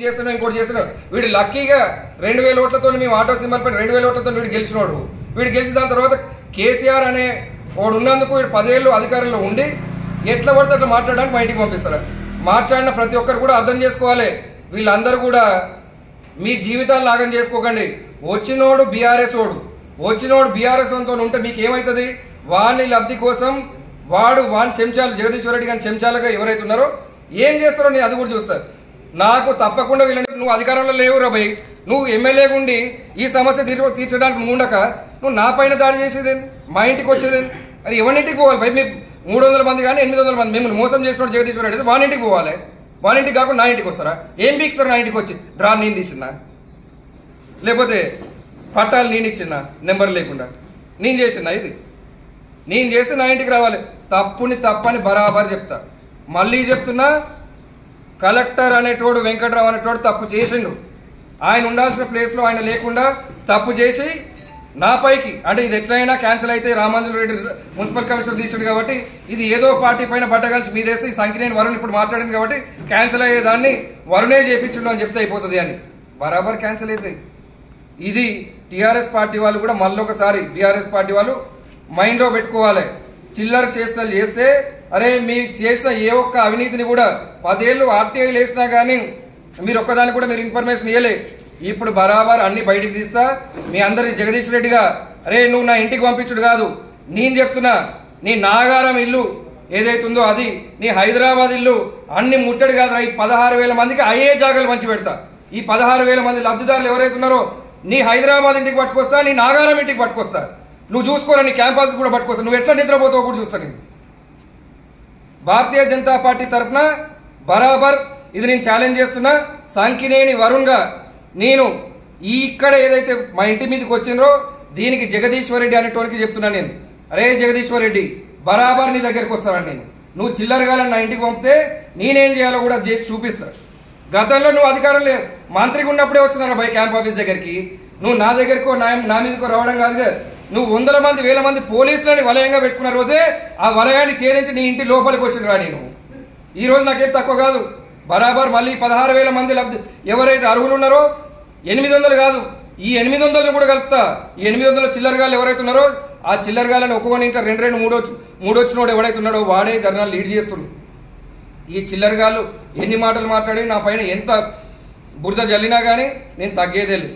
చేస్తున్నాం ఇంకోటి చేస్తున్నాం. వీడు లక్కీగా 2000 ఓట్లతో మేము ఆటో సింబల్ పైన 2000 ఓట్లతో వీడు గెలిచినోడు. వీడు గెలిచిన దాని తర్వాత కేసీఆర్ అనే వాడు ఉన్నందుకు వీడు 10 ఏళ్ళు అధికారంలో ఉండి ఎట్లా పడితే అట్లా మాట్లాడడానికి మా ఇంటికి పంపిస్తాడు. మాట్లాడిన ప్రతి ఒక్కరు కూడా అర్థం చేసుకోవాలి. వీళ్ళందరూ కూడా మీ జీవితాలు నాగం చేసుకోకండి. వచ్చినోడు బీఆర్ఎస్ తో ఉంటే మీకు ఏమవుతుంది? వాని లబ్ధి కోసం వాని చెంచాలు జగదీశ్వర్ రెడ్డి గారి చెంచాలుగా ఎవరైతే ఉన్నారో ఏం చేస్తారో నేను అది కూడా చూస్తాను. నాకు తప్పకుండా వీళ్ళని నువ్వు అధికారంలో లేవురా భయ్, నువ్వు ఎమ్మెల్యే ఉండి ఈ సమస్య తీర్చడానికి ఉండక నువ్వు నా పైన దాడి చేసేదేంది, మా ఇంటికి వచ్చేదేంది? అది ఎవరింటికి పోవాలి భయ్? మీరు 300 మంది కానీ 800 మంది మిమ్మల్ని మోసం చేసిన జగదీశ్వర్ రెడ్డి వాని ఇంటికి పోవాలి. వాని ఇంటికి కాకుండా నా ఇంటికి వస్తారా? ఏం బీక్తారు నా ఇంటికి వచ్చి? డ్రా నేను తీసినా, లేకపోతే పట్టాలు నేను ఇచ్చినా నెంబర్ లేకుండా నేను చేసినా? ఇది నేను చేస్తే నా ఇంటికి రావాలి. తప్పని బరాబర్ చెప్తా. మళ్ళీ చెప్తున్నా, కలెక్టర్ అనేటోడు వెంకట్రావు అనేటోడు తప్పు చేసిండు. ఆయన ఉండాల్సిన ప్లేస్లో ఆయన లేకుండా తప్పు చేసి నా పైకి, అంటే ఇది ఎట్లయినా క్యాన్సిల్ అయితే రామాంజనేయ రెడ్డి మున్సిపల్ కమిషనర్ తీసాడు కాబట్టి ఇది ఏదో పార్టీ పైన బట్టగలిసి మీదేస్తే ఈ సంఖ్యనేని వరుణ్ ఇప్పుడు మాట్లాడింది కాబట్టి క్యాన్సిల్ అయ్యేదాన్ని వరుణే చేయించుండు అని చెప్తే అయిపోతుంది అని బరాబర్ క్యాన్సిల్ అవుతాయి. ఇది టీఆర్ఎస్ పార్టీ వాళ్ళు కూడా మళ్ళొకసారి బీఆర్ఎస్ పార్టీ వాళ్ళు మైండ్లో పెట్టుకోవాలి. చిల్లర చేష్టలు చేస్తే అరే మీరు చేసిన ఏ ఒక్క అవినీతిని కూడా 10 ఏళ్ళు ఆర్టీఐలు వేసినా కానీ మీరు ఒక్కదాన్ని కూడా మీరు ఇన్ఫర్మేషన్ ఇవ్వలే. ఇప్పుడు బరాబర్ అన్ని బయటికి తీస్తా. మీ అందరి జగదీష్ రెడ్డిగా అరే నువ్వు నా ఇంటికి పంపించుడు కాదు, నేను చెప్తున్నా, నీ నాగారం ఇల్లు ఏదైతుందో అది, నీ హైదరాబాద్ ఇల్లు అన్ని ముట్టడి కాదురా. ఈ 16,000 మందికి అయ్యే జాగాలు మంచి పెడతా. ఈ 16,000 మంది లబ్ధిదారులు ఎవరైతే ఉన్నారో నీ హైదరాబాద్ ఇంటికి పట్టుకొస్తా, నీ నాగారం ఇంటికి పట్టుకొస్తా. నువ్వు చూసుకోరా, నీ క్యాంపస్ కూడా పట్టుకొస్తా. నువ్వు ఎట్లా నిద్రపోతావు కూడా చూస్తా. నేను భారతీయ జనతా పార్టీ తరఫున బరాబర్ ఇది నేను ఛాలెంజ్ చేస్తున్నా. సంకినేని వరుణ్గా నేను ఇక్కడ ఏదైతే మా ఇంటి మీదకి వచ్చిందో దీనికి జగదీశ్వర్ రెడ్డి అనేటోనికి చెప్తున్నా నేను, అరే జగదీశ్వర్ రెడ్డి బరాబర్ నీ దగ్గరికి వస్తానని. నేను నువ్వు చిల్లరగాలని నా ఇంటికి పంపితే నేనేం చేయాలో కూడా చేసి చూపిస్తా. గతంలో నువ్వు అధికారం లేదు, మంత్రిగా ఉన్నప్పుడే వచ్చినారా బై క్యాంప్ ఆఫీస్ దగ్గరికి. నువ్వు నా దగ్గరకో నా మీదకో రావడం కాదుగా. నువ్వు 100 మంది 1000 మంది పోలీసులని వలయంగా పెట్టుకున్న రోజే ఆ వలయాన్ని ఛేదించి నీ ఇంటి లోపలికి వచ్చిన రా. నేను ఈ రోజు నాకేం తక్కువ కాదు. బరాబర్ మళ్ళీ 16,000 మంది లబ్ధి ఎవరైతే అర్హులు ఉన్నారో 800 కాదు, ఈ 800ని కూడా కలుపుతా. ఈ 800 చిల్లరగాళ్ళు ఎవరైతే ఉన్నారో ఆ చిల్లరగాళ్ళని ఒక్కొక్కని ఇంకా 2 3 వచ్చినోడు ఎవడైతే ఉన్నాడో వాడే ధర్నాలు లీడ్ చేస్తుండు. ఈ చిల్లరగాళ్ళు ఎన్ని మాటలు మాట్లాడి నా పైన ఎంత బురద జల్లినా కానీ నేను తగ్గేదే లేదు.